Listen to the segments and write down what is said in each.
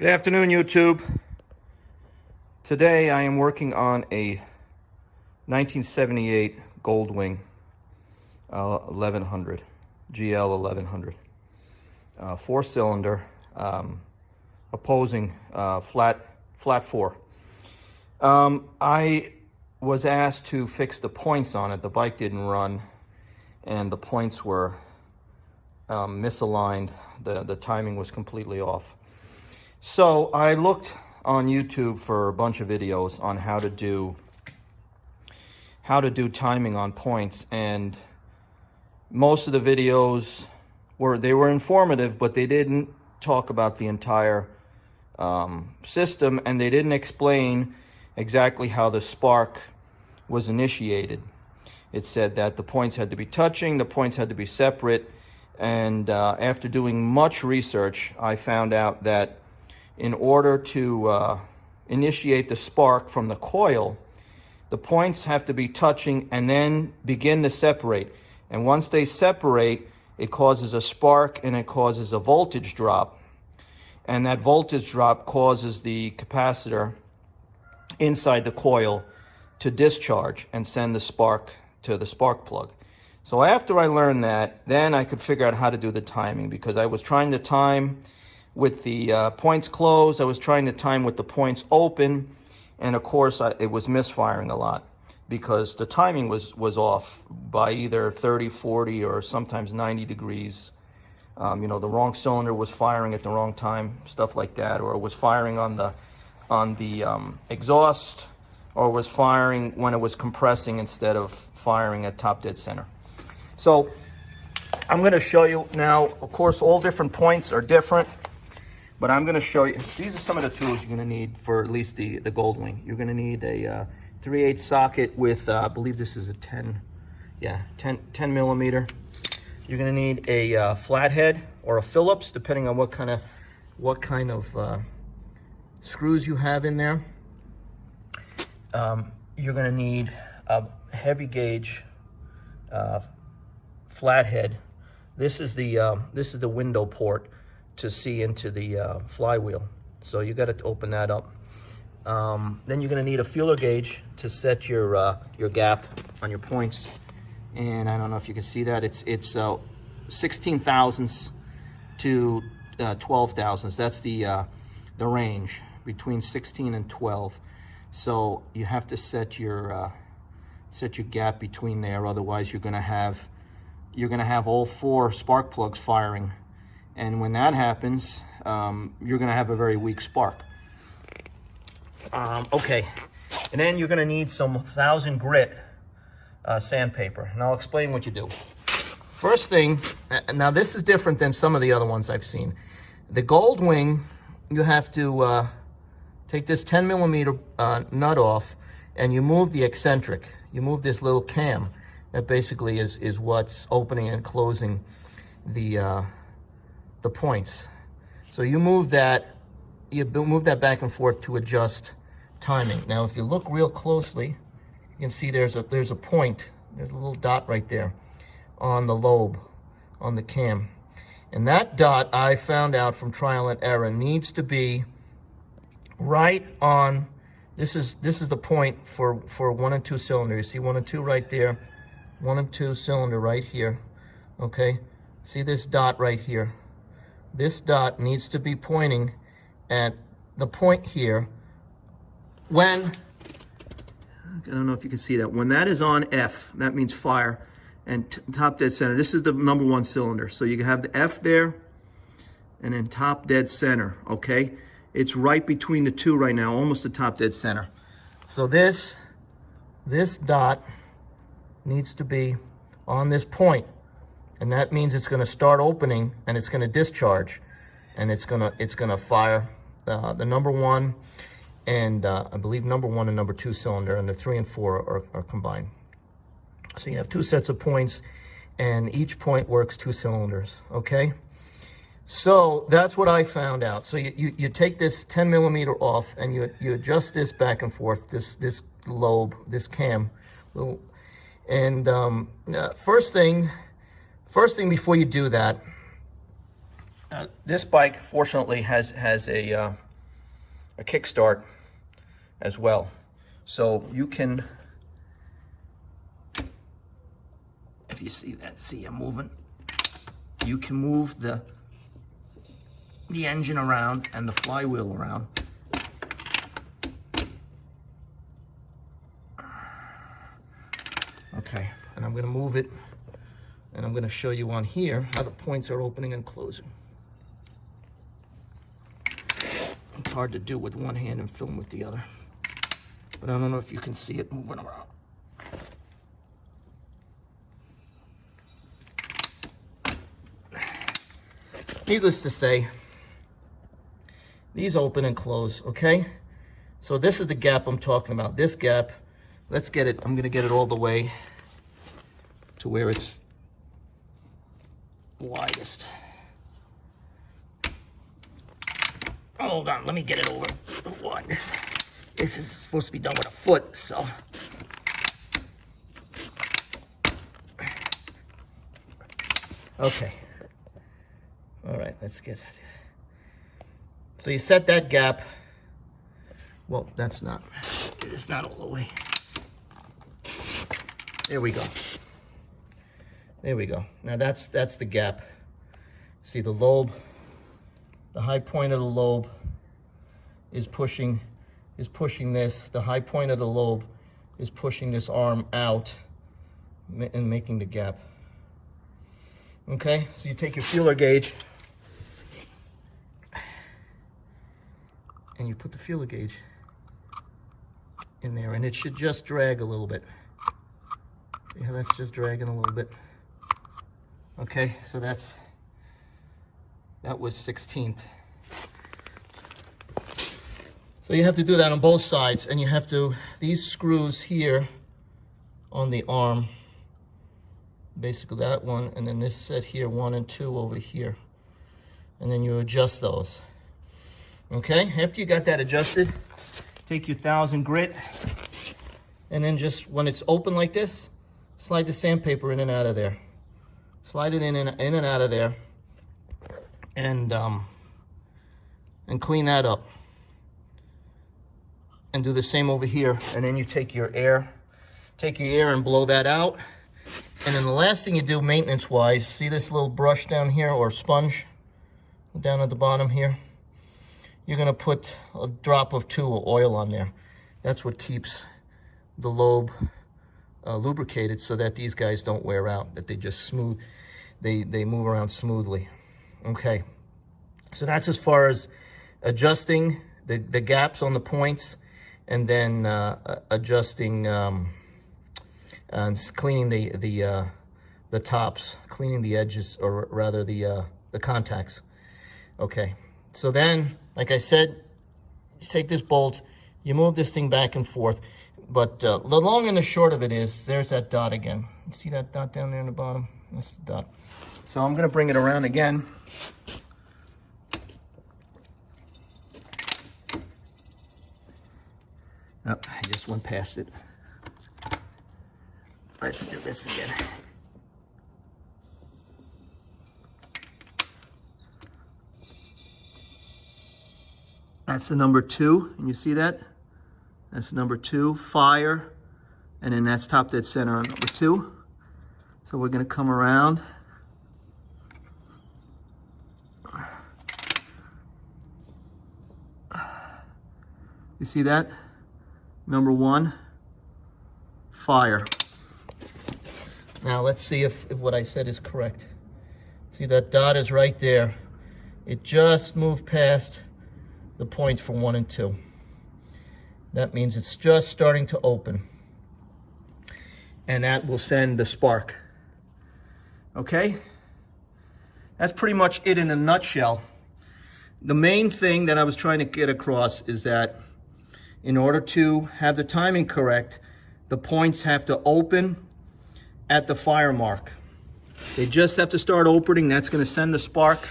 Good afternoon, YouTube. Today I am working on a 1978 Goldwing 1100, GL1100, four-cylinder, opposing flat four. I was asked to fix the points on it. The bike didn't run, and the points were misaligned. The timing was completely off. So I looked on YouTube for a bunch of videos on how to do timing on points, and most of the videos were informative, but they didn't talk about the entire system, and they didn't explain exactly how the spark was initiated. It said that the points had to be touching, the points had to be separate, and after doing much research, I found out that in order to initiate the spark from the coil, the points have to be touching and then begin to separate. And once they separate, it causes a spark and it causes a voltage drop. And that voltage drop causes the capacitor inside the coil to discharge and send the spark to the spark plug. So after I learned that, then I could figure out how to do the timing, because I was trying to time with the points closed, I was trying to time with the points open, and of course it was misfiring a lot because the timing was off by either 30, 40, or sometimes 90 degrees. You know, the wrong cylinder was firing at the wrong time, stuff like that, or it was firing on the exhaust, or was firing when it was compressing instead of firing at top dead center. So I'm going to show you now. Of course, all different points are different, but I'm going to show you. These are some of the tools you're going to need for at least the Goldwing. You're going to need a 3/8 socket with, I believe this is a 10 millimeter. You're going to need a flathead or a Phillips, depending on what kind of screws you have in there. You're going to need a heavy gauge flathead. This is the window port to see into the flywheel. So you got to open that up. Then you're going to need a feeler gauge to set your gap on your points. And I don't know if you can see that. It's 16 thousandths to 12 thousandths. That's the range between 16 and 12. So you have to set your gap between there. Otherwise, you're going to have all four spark plugs firing. And when that happens, you're going to have a very weak spark. Okay, and then you're going to need some 1000 grit sandpaper, and I'll explain what you do. First thing, now this is different than some of the other ones I've seen. The Goldwing, you have to take this 10 millimeter nut off, and you move the eccentric. You move this little cam that basically is what's opening and closing the points. So you move that back and forth to adjust timing. Now, if you look real closely, you can see there's a point. There's a little dot right there on the lobe, on the cam. And that dot, I found out from trial and error, needs to be right on. This is the point for 1 and 2 cylinder. You see 1 and 2 right there, 1 and 2 cylinder right here. Okay, see this dot right here. This dot needs to be pointing at the point here. When, I don't know if you can see that, when that is on F, that means fire, and top dead center. This is the number 1 cylinder. So you have the F there, and then top dead center, okay? It's right between the two right now, almost the top dead center. So this dot needs to be on this point. And that means it's going to start opening and it's going to discharge, and it's going to fire the number 1 and I believe number 1 and number 2 cylinder, and the 3 and 4 are combined. So you have 2 sets of points, and each point works 2 cylinders. Okay, so that's what I found out. So you take this 10 millimeter off, and you adjust this back and forth, this lobe, this cam, and first thing before you do that, this bike fortunately has a kickstart as well. So you can, if you see that, see I'm moving, you can move the engine around and the flywheel around. Okay, and I'm going to move it, and I'm going to show you on here how the points are opening and closing. It's hard to do with one hand and film with the other, but I don't know if you can see it moving around. Needless to say, these open and close, okay? So this is the gap I'm talking about. This gap, let's get it, I'm gonna get it all the way to where it's widest. Hold on, let me get it over. What? This is supposed to be done with a foot, so. Okay. All right, let's get it. So you set that gap. Well, it's not all the way. There we go. There we go. Now that's the gap. See the lobe, the high point of the lobe is pushing this. The high point of the lobe is pushing this arm out and making the gap. Okay, so you take your feeler gauge and you put the feeler gauge in there, and it should just drag a little bit. Yeah, that's just dragging a little bit. Okay, so that was 16th. So you have to do that on both sides, and you have to, these screws here on the arm, basically that one, and then this set here, 1 and 2 over here. And then you adjust those. Okay, after you got that adjusted, take your 1000 grit, and then just when it's open like this, slide the sandpaper in and out of there. Slide it in and out of there, and clean that up. And do the same over here. And then you take your air and blow that out. And then the last thing you do maintenance-wise, see this little brush down here, or sponge down at the bottom here? You're gonna put a drop of 2 of oil on there. That's what keeps the lobe lubricated, so that these guys don't wear out, that they just smooth, they move around smoothly. Okay, so that's as far as adjusting the gaps on the points, and then adjusting and cleaning the tops, cleaning the edges, or rather the contacts. Okay, so then, like I said, you take this bolt, you move this thing back and forth, but the long and the short of it is, there's that dot again. You see that dot down there in the bottom? That's the dot. So I'm gonna bring it around again. Oh, I just went past it. Let's do this again. That's the number 2, and you see that? That's number 2, fire, and then that's top dead center on number 2. So we're gonna come around. You see that? Number 1, fire. Now let's see if what I said is correct. See, that dot is right there. It just moved past the points for 1 and 2. That means it's just starting to open. And that will send the spark. Okay? That's pretty much it in a nutshell. The main thing that I was trying to get across is that in order to have the timing correct, the points have to open at the fire mark. They just have to start opening. That's going to send the spark.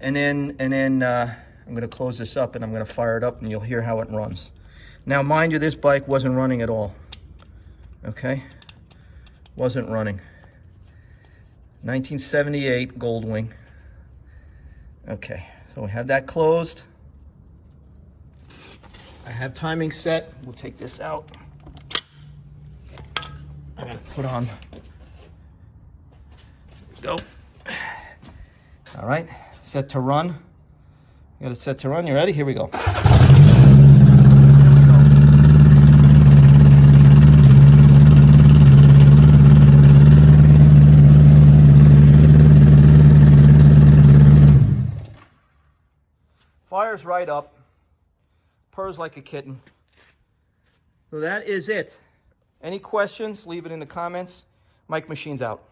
And then I'm going to close this up and I'm going to fire it up, and you'll hear how it runs. Now, mind you, this bike wasn't running at all. Okay? Wasn't running. 1978 Goldwing. Okay, so we have that closed. I have timing set. We'll take this out. I gotta put on. There we go. All right, set to run. You got it set to run. You ready? Here we go. Fires right up. Purrs like a kitten. So that is it. Any questions? Leave it in the comments. Mike Machine's out.